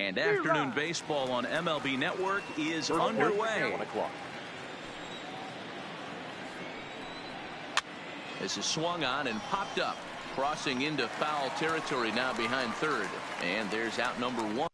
And afternoon baseball on MLB Network is underway. This is swung on and popped up, crossing into foul territory now behind third. And there's out number one.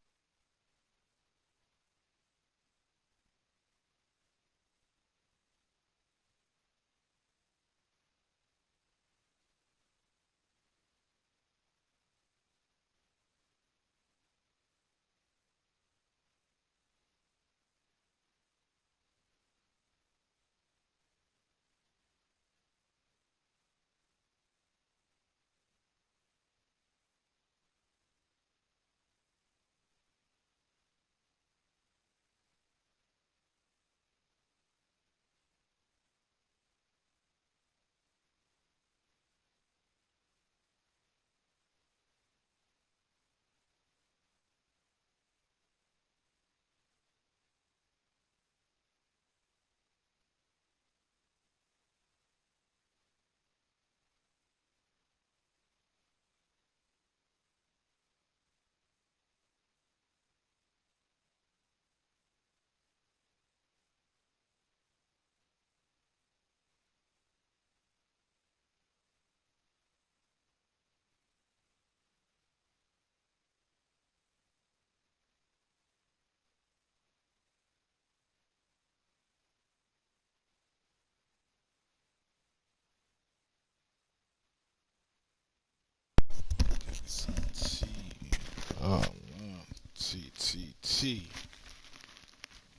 TTT.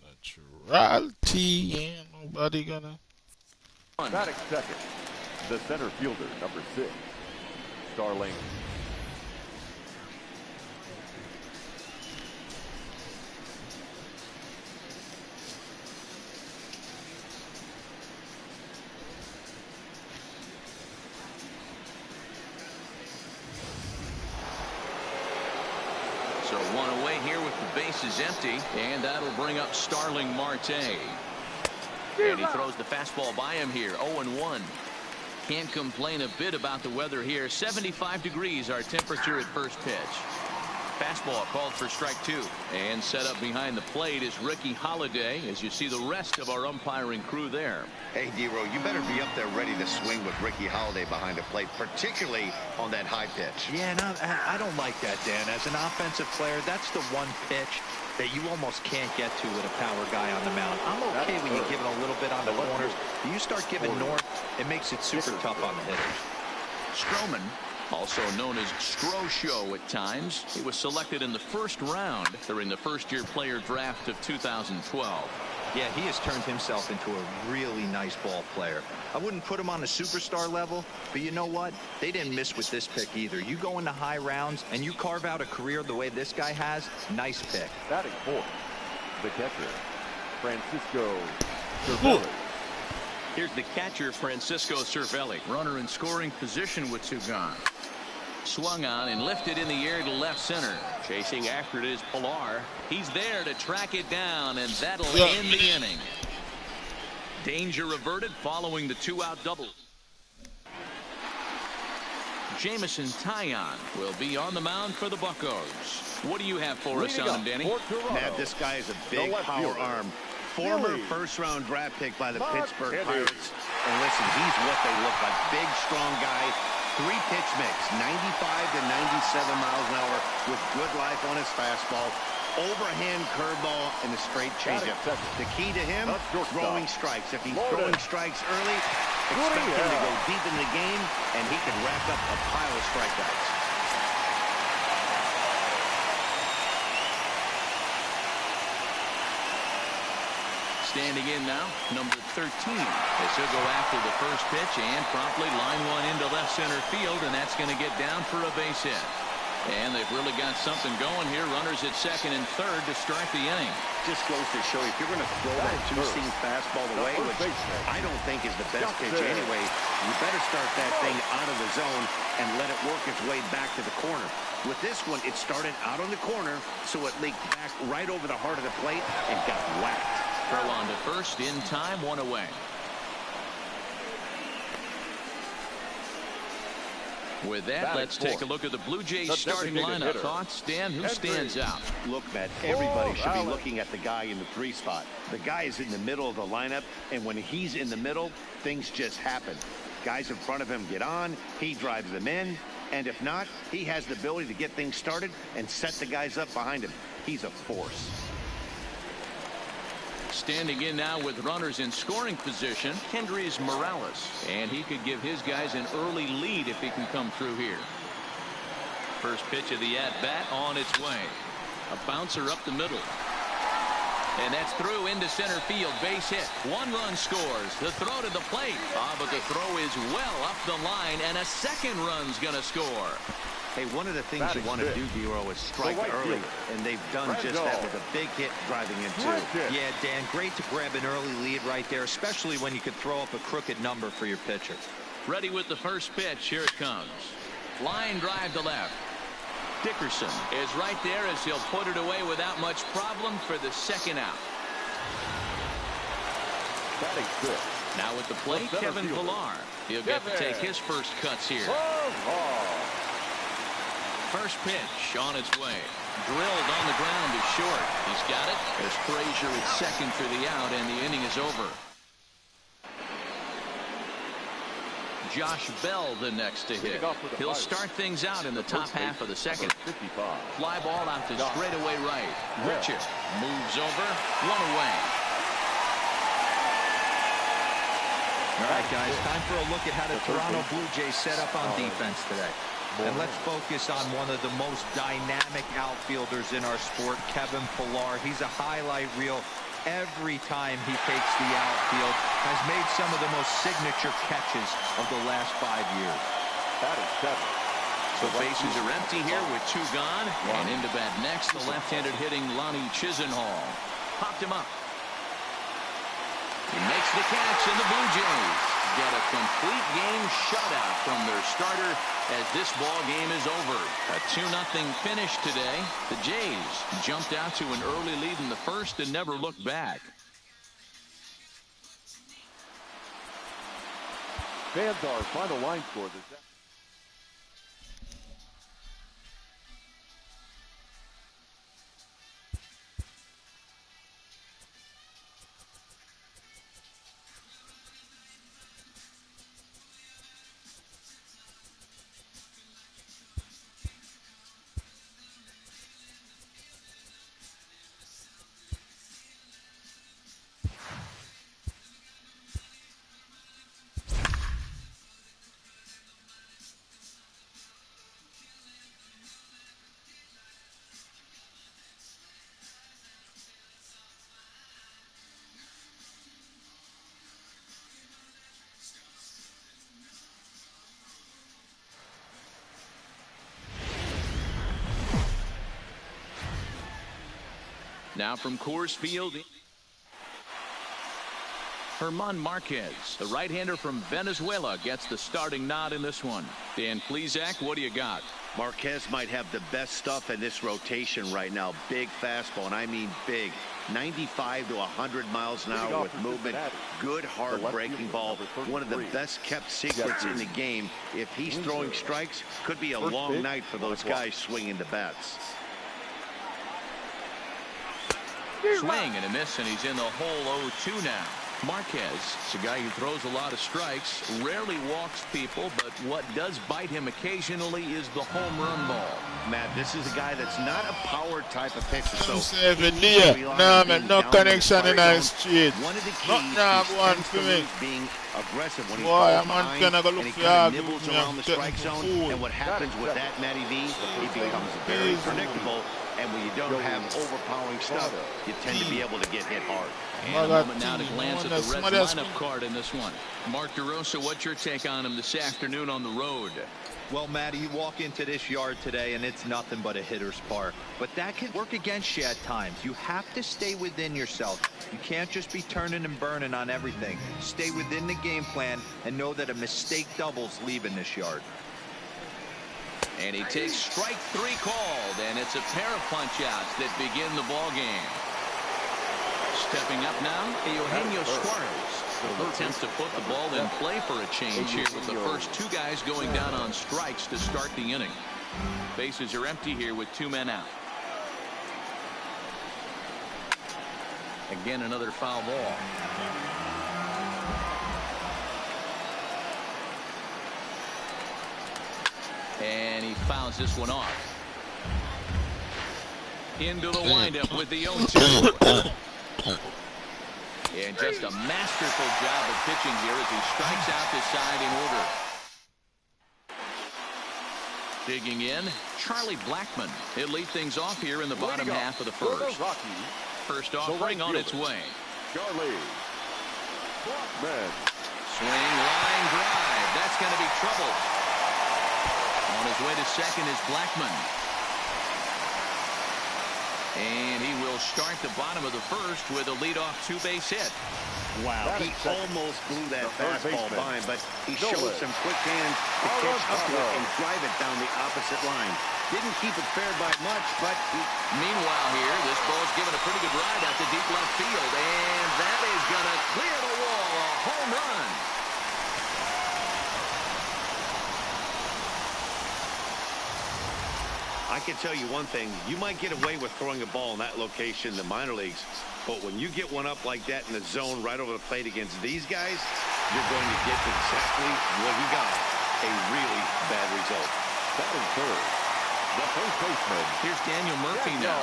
Naturality. Ain't nobody gonna. Batting second, the center fielder, number 6, Starling. So one away here with the bases empty, and that'll bring up Starling Marte. And he throws the fastball by him here, 0-1. Can't complain a bit about the weather here. 75 degrees our temperature at first pitch. Fastball called for strike 2. And set up behind the plate is Ricky Holiday, as you see the rest of our umpiring crew there. Hey, D-Row, you better be up there ready to swing with Ricky Holiday behind the plate, particularly on that high pitch. Yeah, and I don't like that, Dan. As an offensive player, that's the one pitch that you almost can't get to with a power guy on the mound. I'm okay when you give it a little bit on the corners. You start giving north, it makes it super tough on the hitters. Stroman, also known as Strosho at times. He was selected in the first round during the first-year player draft of 2012. Yeah, he has turned himself into a really nice ball player. I wouldn't put him on the superstar level, but you know what? They didn't miss with this pick either. You go into high rounds and you carve out a career the way this guy has, nice pick. Batting fourth, the catcher, Francisco Cervelli. Here's the catcher, Francisco Cervelli. Runner in scoring position with 2 gone. Swung on and lifted in the air to left center. Chasing after it is Pilar. He's there to track it down, and that'll end the inning. Danger averted following the 2-out double. Jamison Taillon will be on the mound for the Buccos. What do you have for us on him, Danny? Matt, this guy is a big power arm. Former first-round draft pick by the Pittsburgh Pirates. And listen, he's what they look like. Big, strong guy. 3-pitch mix, 95 to 97 miles an hour with good life on his fastball. Overhand curveball and a straight changeup. The key to him, throwing strikes. If he's throwing strikes early, expect him to go deep in the game, and he can rack up a pile of strikeouts. Standing in now, number 13, as he'll go after the first pitch and promptly line one into left center field, and that's going to get down for a base hit. And they've really got something going here. Runners at second and third to start the inning. Just goes to show you, if you're going to throw that 2-seam fastball away, which I don't think is the best pitch anyway, you better start that thing out of the zone and let it work its way back to the corner. With this one, it started out on the corner, so it leaked back right over the heart of the plate and got whacked. Throw on to first in time, 1 away. With that, let's take a look at the Blue Jays starting lineup. Thoughts, Dan? Who stands out? Look, Matt, everybody should be looking at the guy in the 3 spot. The guy is in the middle of the lineup, and when he's in the middle, things just happen. Guys in front of him get on, he drives them in, and if not, he has the ability to get things started and set the guys up behind him. He's a force. Standing in now with runners in scoring position, Kendrys Morales. And he could give his guys an early lead if he can come through here. First pitch of the at-bat on its way. A bouncer up the middle. And that's through into center field. Base hit. 1 run scores. The throw to the plate. But the throw is well up the line, and a second run's going to score. Hey, one of the things you want to do, D-Row, is strike early, and they've done just that with a big hit driving in 2. Yeah, Dan, great to grab an early lead right there, especially when you could throw up a crooked number for your pitcher. Ready with the first pitch. Here it comes. Line drive to left. Dickerson is right there as he'll put it away without much problem for the second out. Now at the plate, Kevin Pillar. He'll get to take his first cuts here. First pitch on its way. Drilled on the ground to short. He's got it. As Frazier at second for the out, and the inning is over. Josh Bell the next to hit. He'll start things out in the top half of the second. Fly ball out to straightaway right. Richard moves over. 1 away. All right, guys, time for a look at how the Toronto Blue Jays set up on defense today. And let's focus on one of the most dynamic outfielders in our sport, Kevin Pillar. He's a highlight reel every time he takes the outfield. Has made some of the most signature catches of the last 5 years. That is 7. The bases are empty here with 2 gone. And into bat next, the left-handed hitting Lonnie Chisenhall. Popped him up. He makes the catch, and the Blue Jays get a complete game shutout from their starter as this ball game is over. A 2-0 finish today. The Jays jumped out to an early lead in the first and never looked back. Fans are final line score. Now from Coors Field, German Marquez, the right-hander from Venezuela, gets the starting nod in this one. Dan Plesac, what do you got? Marquez might have the best stuff in this rotation right now. Big fastball, and I mean big. 95 to 100 miles an hour with movement. Good hard breaking ball. One of the best kept secrets in the game. If he's throwing strikes, could be a long night for those guys swinging the bats. Swing and a miss, and he's in the hole 0-2 now. Marquez is a guy who throws a lot of strikes, rarely walks people, but what does bite him occasionally is the home run ball. Matt, this is a guy that's not a power type of pitcher. So no connection in the street. One of the Not keys one for me. Being aggressive when he's Boy, behind, gonna go and look he for kind of you. nibbles around the strike zone. And what happens with that, Matty V, he becomes very predictable. And when you don't have overpowering stuff, you tend to be able to get hit hard. And a moment now to glance at the Reds lineup card in this one. Mark DeRosa, what's your take on him this afternoon on the road? Well, Matty, you walk into this yard today, and it's nothing but a hitter's park. But that can work against you at times. You have to stay within yourself. You can't just be turning and burning on everything. Stay within the game plan and know that a mistake doubles leaving this yard. And he takes strike 3 called, and it's a pair of punch-outs that begin the ball game. Stepping up now, Eugenio Suarez. Will attempt to put the ball in play for a change here with the first two guys going down on strikes to start the inning. Bases are empty here with two men out. Again, another foul ball. And he fouls this one off. Into the windup with the 0-2. And just a masterful job of pitching here as he strikes out the side in order. Digging in, Charlie Blackmon. He'll lead things off here in the bottom half of the first. First offering on its way. Charlie Blackmon. Swing, line drive. That's going to be trouble. On his way to second is Blackmon. And he will start the bottom of the first with a leadoff two-base hit. Wow, he almost blew that fastball by him, but he showed some quick hands to catch up to it and drive it down the opposite line. Didn't keep it fair by much, but meanwhile here, this ball's given a pretty good ride out to deep left field, and that is going to clear the wall. A home run. I can tell you one thing, you might get away with throwing a ball in that location in the minor leagues, but when you get one up like that in the zone right over the plate against these guys, you're going to get exactly what he got, a really bad result. Batting third, the first baseman. Here's Daniel Murphy now.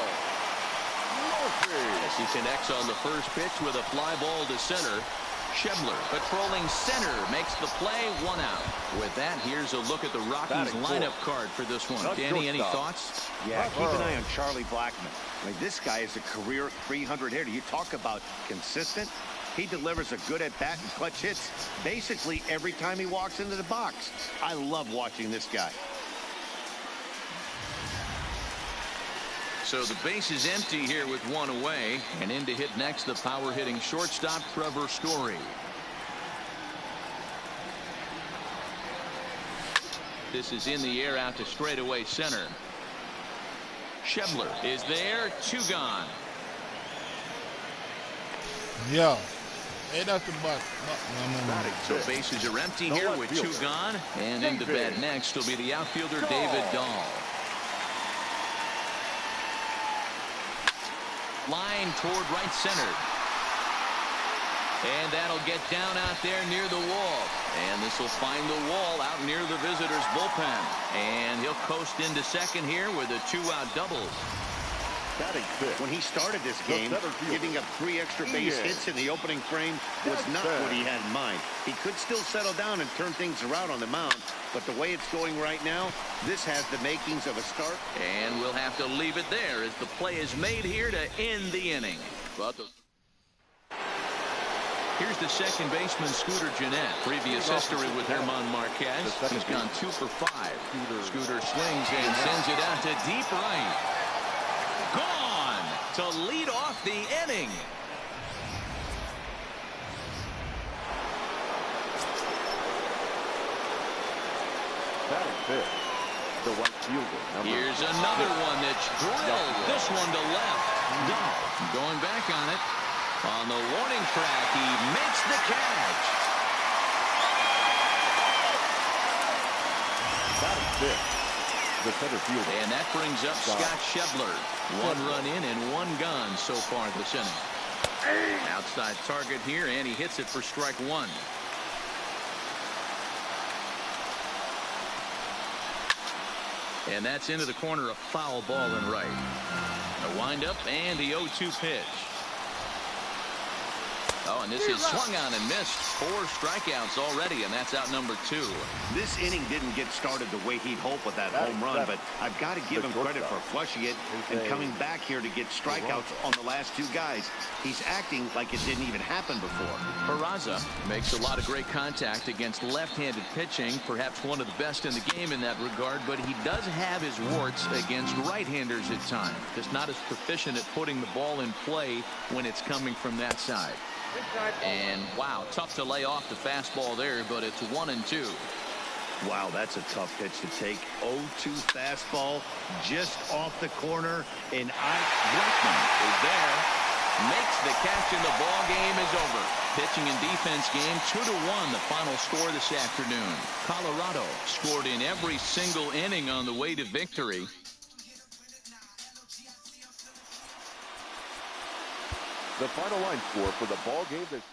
As he connects on the first pitch with a fly ball to center. Schebler patrolling center makes the play, one out. With that, here's a look at the Rockies lineup card for this one. Danny, any thoughts? Yeah, keep an eye on Charlie Blackmon. I mean, this guy is a career 300 hitter. You talk about consistent. He delivers a good at-bat and clutch hits basically every time he walks into the box. I love watching this guy. So the base is empty here with one away, and in to hit next the power hitting shortstop Trevor Story. This is in the air out to straightaway center. Schebler is there, two gone. Yeah. Hey, that's the butt. So bases are empty here with two gone, and into bat next will be the outfielder David Dahl. Line toward right center. And that'll get down out there near the wall. And this will find the wall out near the visitors' bullpen. And he'll coast into second here with a two-out double. When he started this game, giving up 3 extra base hits in the opening frame was not what he had in mind. He could still settle down and turn things around on the mound, but the way it's going right now, this has the makings of a start. And we'll have to leave it there as the play is made here to end the inning. Here's the second baseman, Scooter Gennett. Previous history with German Marquez. He's gone 2 for 5. Scooter swings and sends it out to deep right. Gone to lead off the inning. Batting fifth, the right fielder. Here's another one that's drilled. This one to left. Dahl going back on it. On the warning track, he makes the catch. Batting fifth, the center fielder. And that brings up Scott Schebler. 1 run in and 1 gone so far this inning. Outside target here, and he hits it for strike 1. And that's into the corner, a foul ball and right. A windup and the 0-2 pitch. Oh, and this is swung on and missed. 4 strikeouts already, and that's out number 2. This inning didn't get started the way he'd hoped with that home run, but I've got to give him credit for flushing it and coming back here to get strikeouts on the last 2 guys. He's acting like it didn't even happen before. Peraza makes a lot of great contact against left-handed pitching, perhaps one of the best in the game in that regard, but he does have his warts against right-handers at times. Just not as proficient at putting the ball in play when it's coming from that side. And wow, tough to lay off the fastball there, but it's 1-2. Wow, that's a tough pitch to take. 0-2 fastball just off the corner, and Blackmon is there. makes the catch, and the ball game is over. Pitching and defense game 2-1, the final score this afternoon. Colorado scored in every single inning on the way to victory. The final line score for the ball game is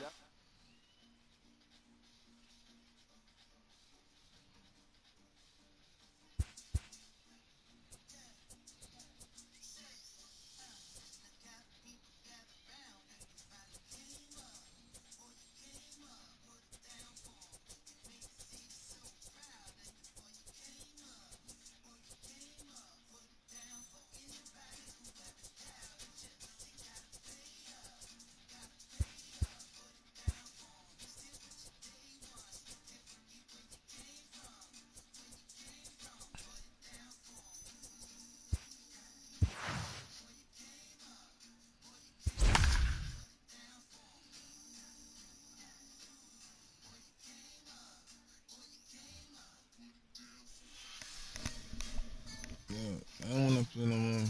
I don't want to play no more.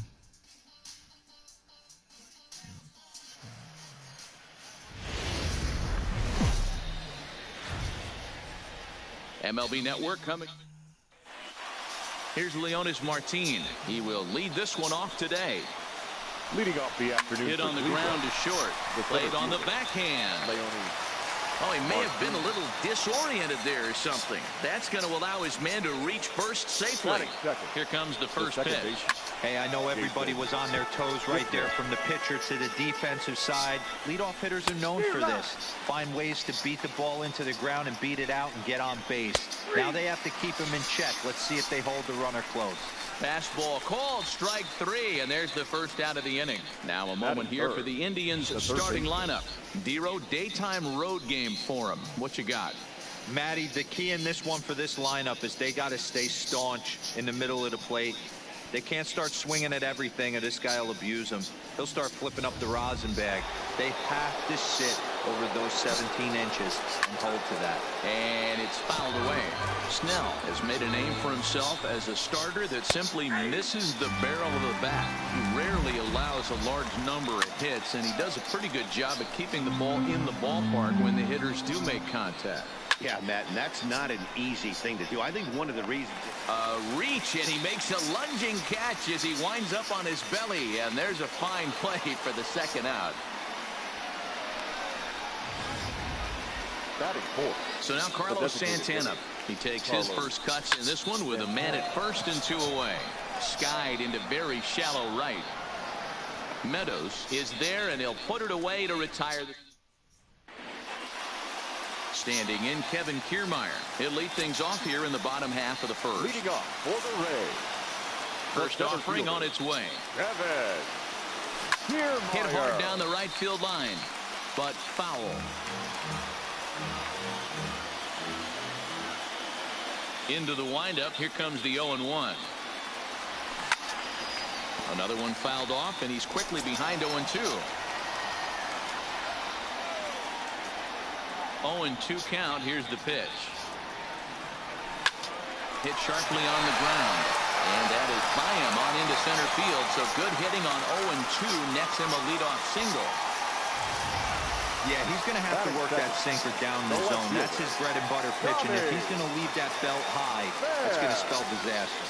MLB Network coming. Here's Leonis Martin. He will lead this one off today. leading off the afternoon. Hit on the ground to short. Played on the backhand. Oh, he may have been a little disoriented there or something. That's going to allow his man to reach first safely. Here comes the first pitch. Hey, I know everybody was on their toes right there from the pitcher to the defensive side. Leadoff hitters are known for this. Find ways to beat the ball into the ground and beat it out and get on base. Now they have to keep him in check. Let's see if they hold the runner close. Fastball called, strike 3, and there's the first out of the inning. Now a moment here for the Indians' starting lineup. Dero, daytime road game for him. What you got? Matty, the key in this one for this lineup is they got to stay staunch in the middle of the plate. They can't start swinging at everything or this guy will abuse them. He'll start flipping up the rosin bag. They have to sit over those 17 inches and hold to that. And it's fouled away. Snell has made a name for himself as a starter that simply misses the barrel of the bat. He rarely allows a large number of hits, and he does a pretty good job of keeping the ball in the ballpark when the hitters do make contact. Yeah, Matt, and that's not an easy thing to do. I think one of the reasons... Reach, and he makes a lunging catch as he winds up on his belly, and there's a fine play for the second out. Batting fourth. So now Carlos Santana. He takes his first cuts in this one with a man at first and 2 away. Skied into very shallow right. Meadows is there, and he'll put it away to retire. Standing in, Kevin Kiermaier. He'll lead things off here in the bottom half of the first. Leading off for the Rays. First offering on its way. Kevin Kiermaier. Hit hard down the right field line, but foul. Into the windup. Here comes the 0-1. Another one fouled off, and he's quickly behind 0-2. 0-2 count. Here's the pitch. Hit sharply on the ground. And that is by him on into center field. So good hitting on 0-2 nets him a leadoff single. Yeah, he's going to have to work that sinker down the zone. That's his bread and butter pitch. And if he's going to leave that belt high, that's going to spell disaster.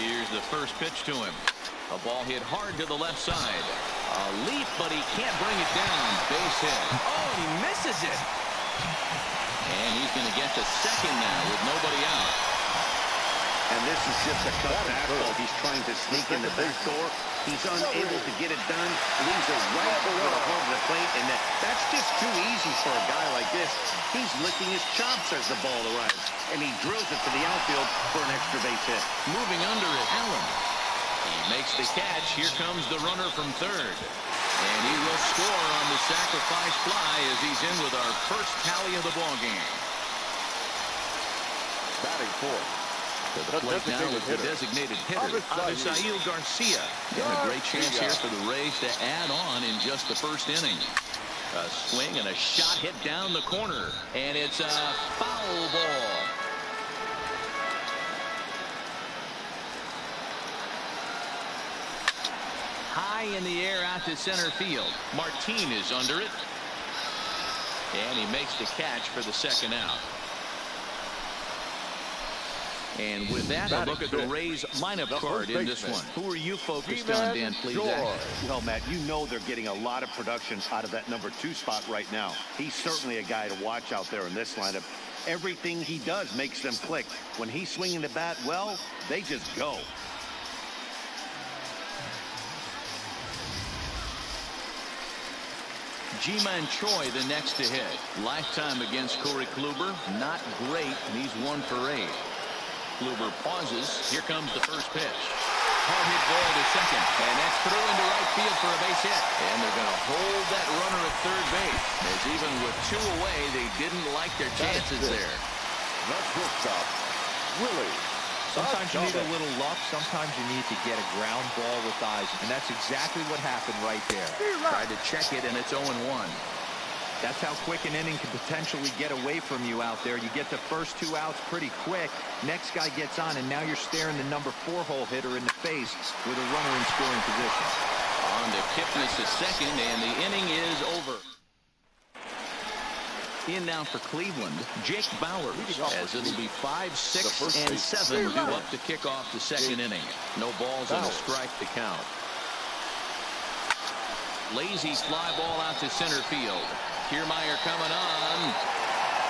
Here's the first pitch to him. A ball hit hard to the left side. A leap, but he can't bring it down. Base hit. Oh, he misses it. And he's going to get to second now with nobody out. And this is just a cut fastball. He's trying to sneak in the back door. He's unable to get it done. Leaves it right over the heart of the plate. And that's just too easy for a guy like this. He's licking his chops as the ball arrives. And he drills it to the outfield for an extra base hit. Moving under it, Allen. He makes the catch. Here comes the runner from third. And he will score on the sacrifice fly as he's in with our first tally of the ball game. Batting fourth. To the plate now is the designated hitter, Avisail Garcia. And a great chance here for the Rays to add on in just the first inning. A swing and a shot hit down the corner. And it's a foul ball. High High in the air out to center field. Martin is under it. And he makes the catch for the second out. And with that, a look at the Rays lineup card in this one. Who are you focused on, Dan, please? Well, Matt, you know they're getting a lot of production out of that number 2 spot right now. He's certainly a guy to watch out there in this lineup. Everything he does makes them click. When he's swinging the bat, well, they just go. Ji-Man Choi, the next to hit. Lifetime against Corey Kluber. Not great, and he's 1 for 8. Kluber pauses. Here comes the first pitch. Hard hit ball to second. And that's through into right field for a base hit. And they're going to hold that runner at third base. As even with 2 away, they didn't like their chances there. The shortstop, Willie. Sometimes you need a little luck. Sometimes you need to get a ground ball with eyes. And that's exactly what happened right there. Tried to check it, and it's 0-1. That's how quick an inning can potentially get away from you out there. You get the first 2 outs pretty quick. Next guy gets on, and now you're staring the number 4-hole hitter in the face with a runner in scoring position. On to Kipnis at second, and the inning is over. In now for Cleveland, Jake Bowers, as it'll be 5, 6, and 7 due up to kick off the second inning. No balls and a strike to count. Lazy fly ball out to center field. Kiermaier coming on,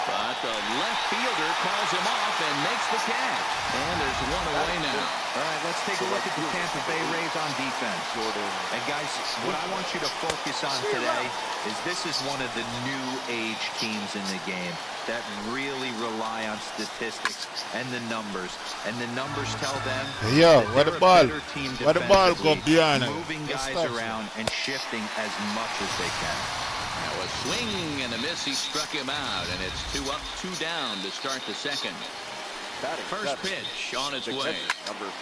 but the left fielder calls him off and makes the catch. And there's 1 away now. All right, let's take a look at the Tampa Bay Rays on defense. And guys, what I want you to focus on today is this is one of the new age teams in the game that really rely on statistics and the numbers. And the numbers tell them yeah, that where they're the ball? a better team Where the ball go beyond? moving guys around and shifting as much as they can. Now a swing and a miss. He struck him out, and it's 2 up, 2 down to start the second. First pitch on its way.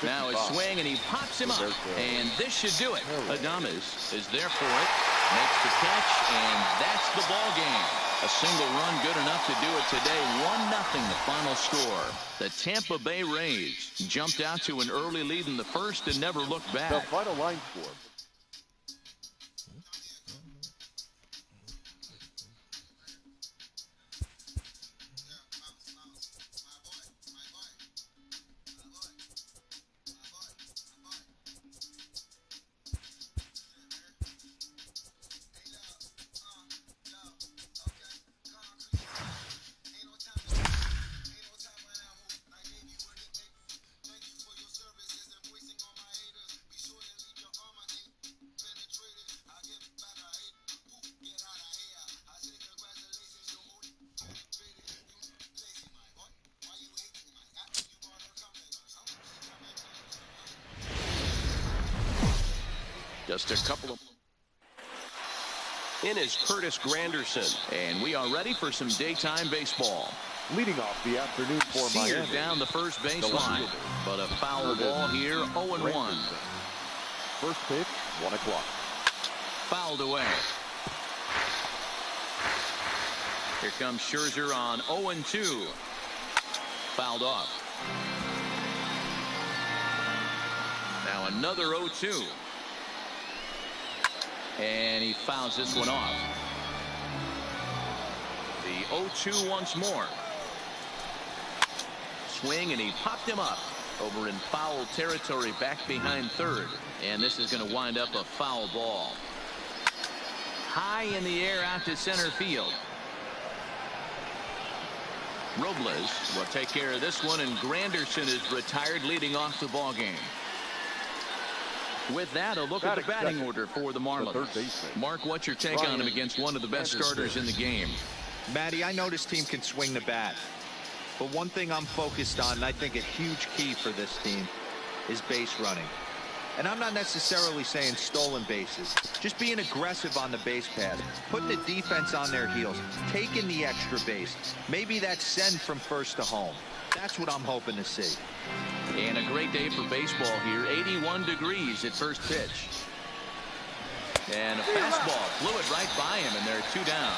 Now a swing, and he pops him up, and this should do it. Adames is there for it, makes the catch, and that's the ball game. A single run good enough to do it today. 1-0 the final score. The Tampa Bay Rays jumped out to an early lead in the first and never looked back. The final line score. Just a couple of... In is Curtis Granderson. And we are ready for some daytime baseball. Leading off the afternoon for Seared Miami. down the first baseline. But a foul ball here, 0-1. First pitch, 1 o'clock. Fouled away. Here comes Scherzer on 0-2. Fouled off. Now another 0-2. And he fouls this one off. The 0-2 once more. Swing, and he popped him up over in foul territory back behind third. And this is going to wind up a foul ball. High in the air out to center field. Robles will take care of this one, and Granderson is retired, leading off the ball game. With that, a look at the batting order for the Marlins. Mark, what's your take on him against one of the best starters in the game? Matty, I know this team can swing the bat. But one thing I'm focused on, and I think a huge key for this team, is base running. And I'm not necessarily saying stolen bases. Just being aggressive on the base pass. Putting the defense on their heels. Taking the extra base. Maybe that's send from first to home. That's what I'm hoping to see. And a great day for baseball here. 81 degrees at first pitch. And a fastball flew it right by him, and they're 2 down.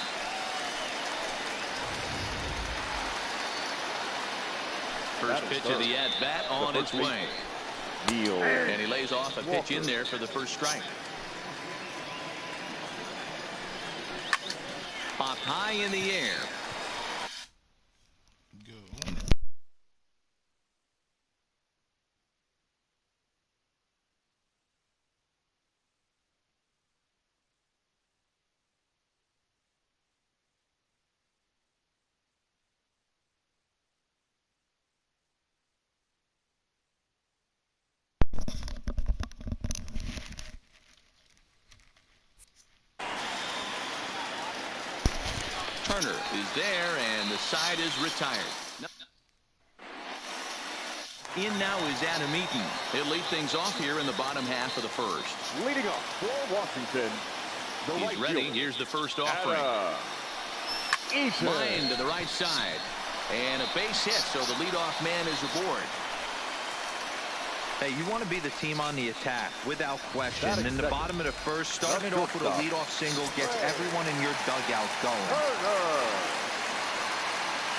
First pitch of the at-bat on its way. And he lays off a pitch in there for the first strike. liftoff high in the air. Turner is there, and the side is retired. In now is Adam Eaton. He'll lead things off here in the bottom half of the first. Leading off for Washington. He's ready. Here's the first offering. Line to the right side. And a base hit, so the leadoff man is aboard. Hey, you want to be the team on the attack, without question. In the bottom of the first, starting it off with a leadoff single gets everyone in your dugout going.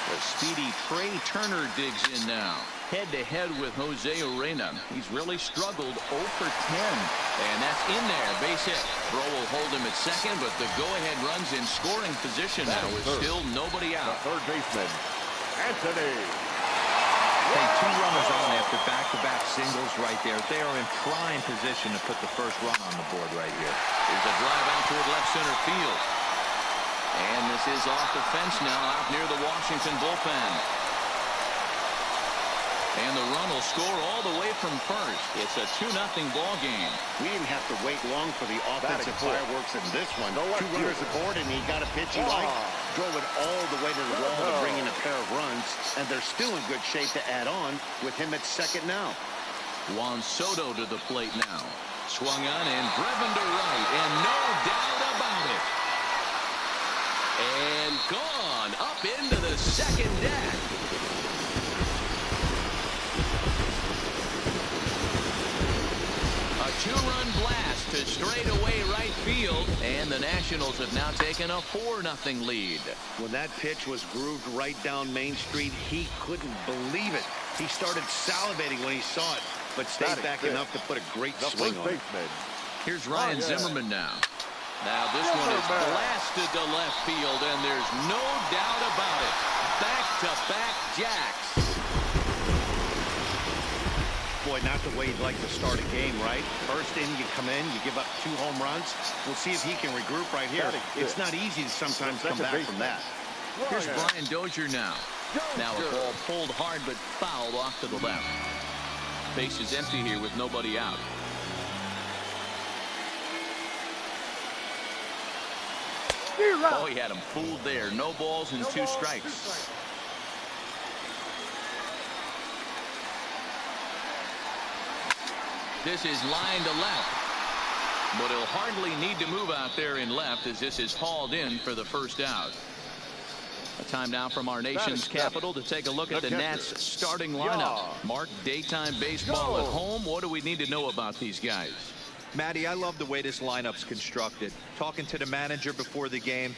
The speedy Trey Turner digs in now. Head-to-head with Jose Urena. He's really struggled 0 for 10. And that's in there. Base hit. Bro will hold him at second, but the go-ahead run's in scoring position now with still nobody out. The third baseman, Anthony. Hey, 2 runners on after back-to-back singles right there. They are in prime position to put the first run on the board right here. There's a drive out toward left center field. And this is off the fence now, out near the Washington bullpen. And the run will score all the way from first. It's a 2-0 ball game. We didn't have to wait long for the offensive fireworks in this one. 2 runners aboard, and he got a pitch he liked. Drove it all the way to the wall to bring in a pair of runs, and they're still in good shape to add on with him at second now. Juan Soto to the plate now. Swung on and driven to right, and no doubt about it. And gone up into the second deck. A 2-run blast to straightaway right field, and the Nationals have now taken a 4-0 lead. When that pitch was grooved right down Main Street, he couldn't believe it. He started salivating when he saw it, but stayed back enough to put a great swing on it. Here's Ryan Zimmerman now. Now this one is blasted to left field, and there's no doubt about it. Back-to-back jacks. Boy, not the way you'd like to start a game, right? First inning, you come in, you give up 2 home runs. We'll see if he can regroup right here. It's not easy to sometimes come back from that. Here's Brian Dozier now. Now a ball pulled hard but fouled off to the left. Base is empty here with nobody out. Oh, he had him fooled there. No balls and 2 strikes. This is line to left. But he'll hardly need to move out there in left as this is hauled in for the first out. A time now from our nation's capital to take a look at the Nats starting lineup. Mark, daytime baseball at home. What do we need to know about these guys? Matty, I love the way this lineup's constructed. Talking to the manager before the game,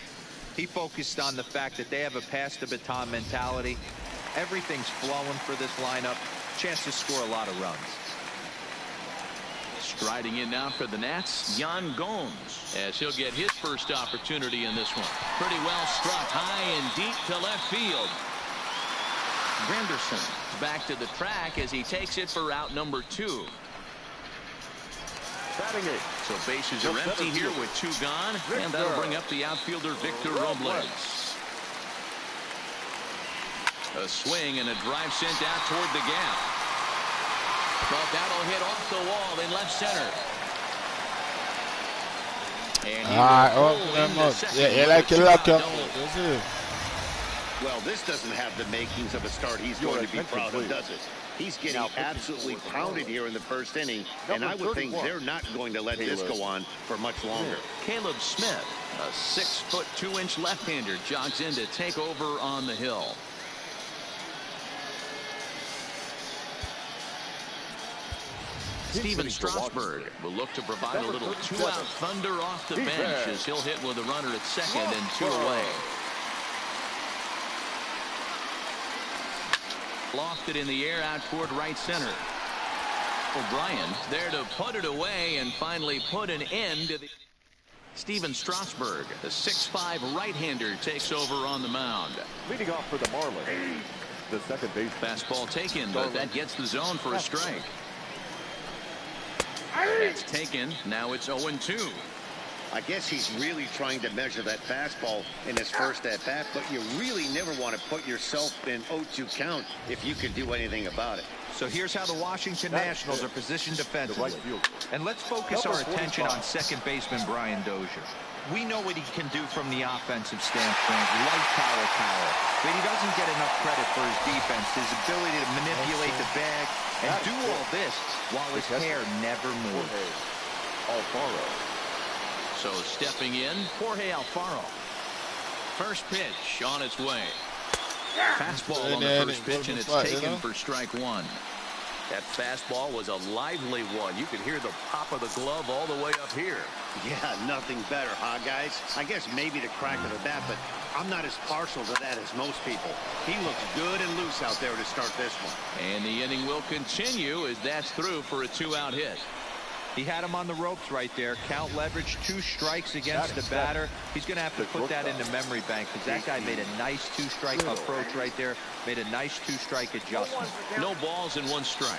he focused on the fact that they have a pass the baton mentality. Everything's flowing for this lineup. Chance to score a lot of runs. Striding in now for the Nats, Yan Gomes, as he'll get his first opportunity in this one. Pretty well struck high and deep to left field. Granderson back to the track as he takes it for out number 2. So bases are empty here with 2 gone, and that'll bring up the outfielder Victor Robles. A swing and a drive sent out toward the gap. But that'll hit off the wall in left center. And well, this doesn't have the makings of a start he's going to be proud of, does it? He's getting absolutely pounded here in the first inning, and I would think they're not going to let this go on for much longer. Caleb Smith, a 6-foot 2-inch left-hander, jogs in to take over on the hill. Steven Strasburg will look to provide a little 2-out thunder off the bench as he'll hit with a runner at second and 2 away. Lofted in the air out toward right center. O'Brien there to put it away and finally put an end to the... Steven Strasburg, the 6'5" right-hander, takes over on the mound. Leading off for the Marlins, the second base. Fastball taken, but that gets the zone for a strike. That's taken. Now it's 0-2. I guess he's really trying to measure that fastball in his first at-bat, but you really never want to put yourself in 0-2 count if you can do anything about it. So here's how the Washington Nationals are positioned defensively. And let's focus our attention on second baseman Brian Dozier. We know what he can do from the offensive standpoint, light power, but he doesn't get enough credit for his defense, his ability to manipulate the bag and do all this while his hair never moves. Alfaro. So stepping in, Jorge Alfaro. First pitch on its way. Fastball on the first pitch, and it's taken for strike one. That fastball was a lively one. You could hear the pop of the glove all the way up here. Yeah, nothing better, huh, guys? I guess maybe the crack of the bat, but I'm not as partial to that as most people. He looks good and loose out there to start this one. And the inning will continue as that's through for a 2-out hit. He had him on the ropes right there. Count leverage, 2 strikes against the batter. He's going to have to put that into memory bank because that guy made a nice 2-strike approach right there. Made a nice 2-strike adjustment. No balls and 1 strike.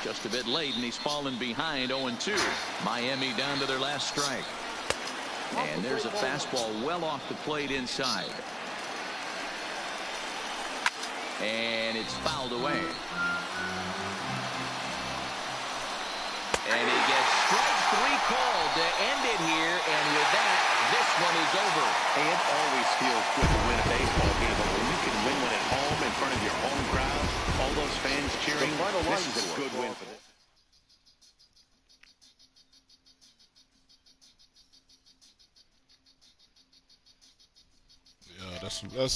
Just a bit late, and he's fallen behind 0-2. Miami down to their last strike. And there's a fastball well off the plate inside. And it's fouled away. And he gets strike 3 called to end it here, and with that, this one is over. Hey, it always feels good to win a baseball game, but when you can win one at home in front of your home crowd, all those fans cheering, this is a good win for this. Yeah, that's